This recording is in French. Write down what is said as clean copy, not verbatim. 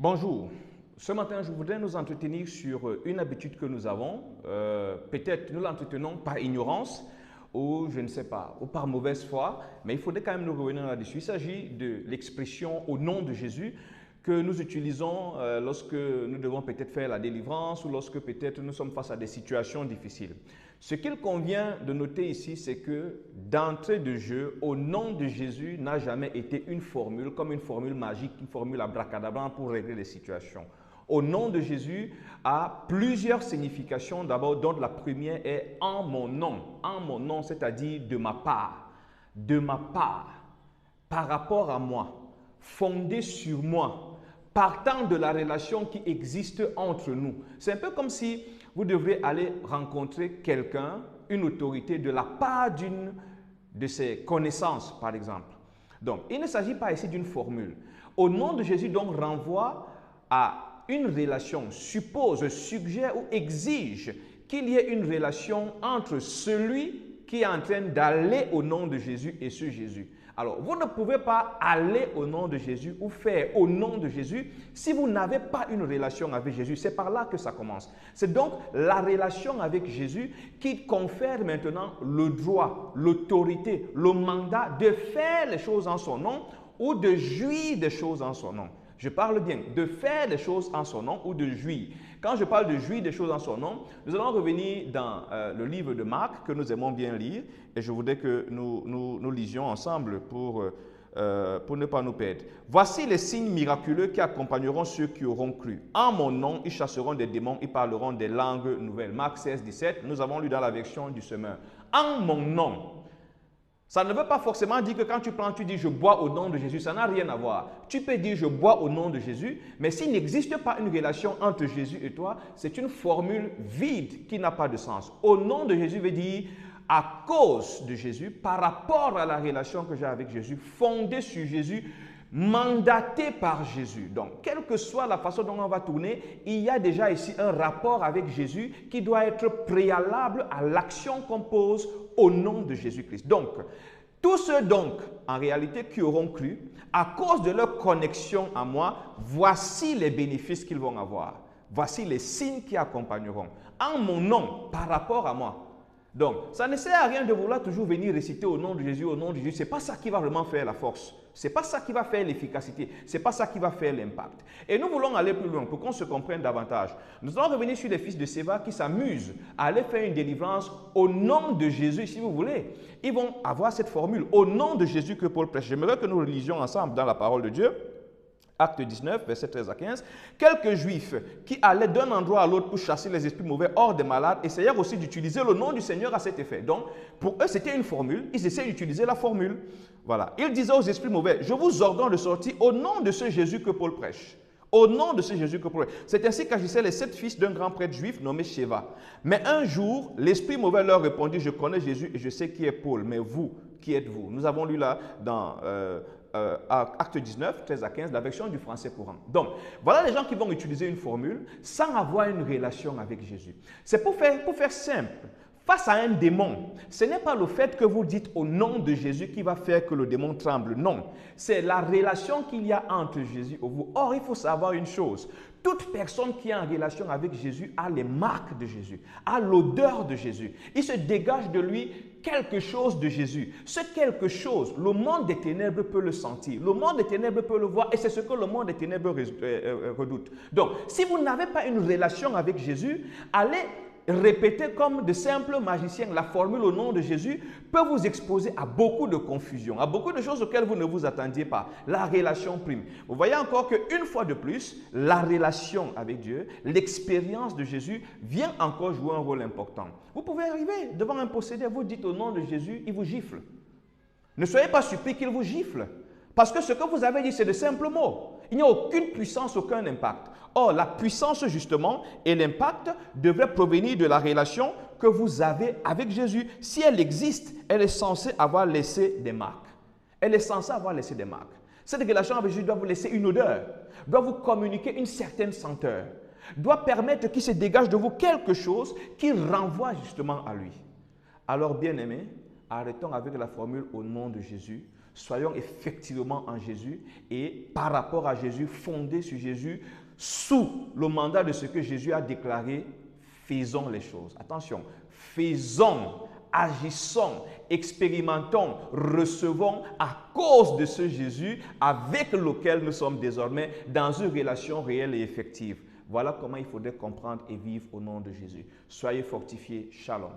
Bonjour, ce matin je voudrais nous entretenir sur une habitude que nous avons. Peut-être nous l'entretenons par ignorance ou je ne sais pas, ou par mauvaise foi, mais il faudrait quand même nous revenir là-dessus. Il s'agit de l'expression au nom de Jésus que nous utilisons lorsque nous devons peut-être faire la délivrance ou lorsque peut-être nous sommes face à des situations difficiles. Ce qu'il convient de noter ici, c'est que d'entrée de jeu, au nom de Jésus n'a jamais été une formule comme une formule magique, une formule abracadabra pour régler les situations. Au nom de Jésus a plusieurs significations d'abord, dont la première est en mon nom, c'est-à-dire de ma part, par rapport à moi, fondé sur moi, partant de la relation qui existe entre nous. C'est un peu comme si vous devrez aller rencontrer quelqu'un, une autorité de la part d'une de ses connaissances, par exemple. Donc, il ne s'agit pas ici d'une formule. Au nom de Jésus, donc, renvoie à une relation, suppose, suggère ou exige qu'il y ait une relation entre celui qui est en train d'aller au nom de Jésus et ce Jésus. Alors, vous ne pouvez pas aller au nom de Jésus ou faire au nom de Jésus si vous n'avez pas une relation avec Jésus. C'est par là que ça commence. C'est donc la relation avec Jésus qui confère maintenant le droit, l'autorité, le mandat de faire les choses en son nom ou de jouir des choses en son nom. Je parle bien de faire des choses en son nom ou de jouir. Quand je parle de jouir des choses en son nom, nous allons revenir dans le livre de Marc que nous aimons bien lire et je voudrais que nous lisions ensemble pour ne pas nous perdre. Voici les signes miraculeux qui accompagneront ceux qui auront cru. En mon nom, ils chasseront des démons, ils parleront des langues nouvelles. Marc 16, 17, nous avons lu dans la version du semeur. En mon nom. Ça ne veut pas forcément dire que quand tu prends, tu dis je bois au nom de Jésus, ça n'a rien à voir. Tu peux dire je bois au nom de Jésus, mais s'il n'existe pas une relation entre Jésus et toi, c'est une formule vide qui n'a pas de sens. Au nom de Jésus veut dire à cause de Jésus, par rapport à la relation que j'ai avec Jésus, fondée sur Jésus, mandaté par Jésus. Donc, quelle que soit la façon dont on va tourner, il y a déjà ici un rapport avec Jésus qui doit être préalable à l'action qu'on pose au nom de Jésus-Christ. Donc, tous ceux donc, en réalité, qui auront cru, à cause de leur connexion à moi, voici les bénéfices qu'ils vont avoir. Voici les signes qui accompagneront. En mon nom, par rapport à moi. Donc, ça ne sert à rien de vouloir toujours venir réciter au nom de Jésus, au nom de Jésus. Ce n'est pas ça qui va vraiment faire la force. Ce n'est pas ça qui va faire l'efficacité. Ce n'est pas ça qui va faire l'impact. Et nous voulons aller plus loin pour qu'on se comprenne davantage. Nous allons revenir sur les fils de Séva qui s'amusent à aller faire une délivrance au nom de Jésus, si vous voulez. Ils vont avoir cette formule, au nom de Jésus que Paul prêche. J'aimerais que nous relisions ensemble dans la parole de Dieu. Acte 19, verset 13 à 15. Quelques juifs qui allaient d'un endroit à l'autre pour chasser les esprits mauvais hors des malades essayèrent aussi d'utiliser le nom du Seigneur à cet effet. Donc, pour eux, c'était une formule. Ils essaient d'utiliser la formule. Voilà. Ils disaient aux esprits mauvais, je vous ordonne de sortir au nom de ce Jésus que Paul prêche. Au nom de ce Jésus que Paul prêche. C'est ainsi qu'agissaient les 7 fils d'un grand prêtre juif nommé Sheva. Mais un jour, l'esprit mauvais leur répondit, je connais Jésus et je sais qui est Paul, mais vous, qui êtes-vous? Nous avons lu là dans Acte 19, 13 à 15, la version du français courant. Donc, voilà les gens qui vont utiliser une formule sans avoir une relation avec Jésus. C'est pour faire simple. Face à un démon, ce n'est pas le fait que vous dites au nom de Jésus qui va faire que le démon tremble. Non, c'est la relation qu'il y a entre Jésus et vous. Or, il faut savoir une chose. Toute personne qui est en relation avec Jésus a les marques de Jésus, a l'odeur de Jésus. Il se dégage de lui quelque chose de Jésus. Ce quelque chose, le monde des ténèbres peut le sentir. Le monde des ténèbres peut le voir et c'est ce que le monde des ténèbres redoute. Donc, si vous n'avez pas une relation avec Jésus, allez répéter comme de simples magiciens la formule au nom de Jésus peut vous exposer à beaucoup de confusion, à beaucoup de choses auxquelles vous ne vous attendiez pas. La relation prime. Vous voyez encore qu'une fois de plus, la relation avec Dieu, l'expérience de Jésus vient encore jouer un rôle important. Vous pouvez arriver devant un possédé, vous dites au nom de Jésus, il vous gifle. Ne soyez pas surpris qu'il vous gifle. Parce que ce que vous avez dit, c'est de simples mots. Il n'y a aucune puissance, aucun impact. Or, la puissance, justement, et l'impact devraient provenir de la relation que vous avez avec Jésus. Si elle existe, elle est censée avoir laissé des marques. Elle est censée avoir laissé des marques. Cette relation avec Jésus doit vous laisser une odeur, doit vous communiquer une certaine senteur, doit permettre qu'il se dégage de vous quelque chose qui renvoie justement à lui. Alors, bien-aimés, arrêtons avec la formule au nom de Jésus. Soyons effectivement en Jésus et par rapport à Jésus, fondés sur Jésus, sous le mandat de ce que Jésus a déclaré, faisons les choses. Attention, faisons, agissons, expérimentons, recevons à cause de ce Jésus avec lequel nous sommes désormais dans une relation réelle et effective. Voilà comment il faudrait comprendre et vivre au nom de Jésus. Soyez fortifiés. Shalom.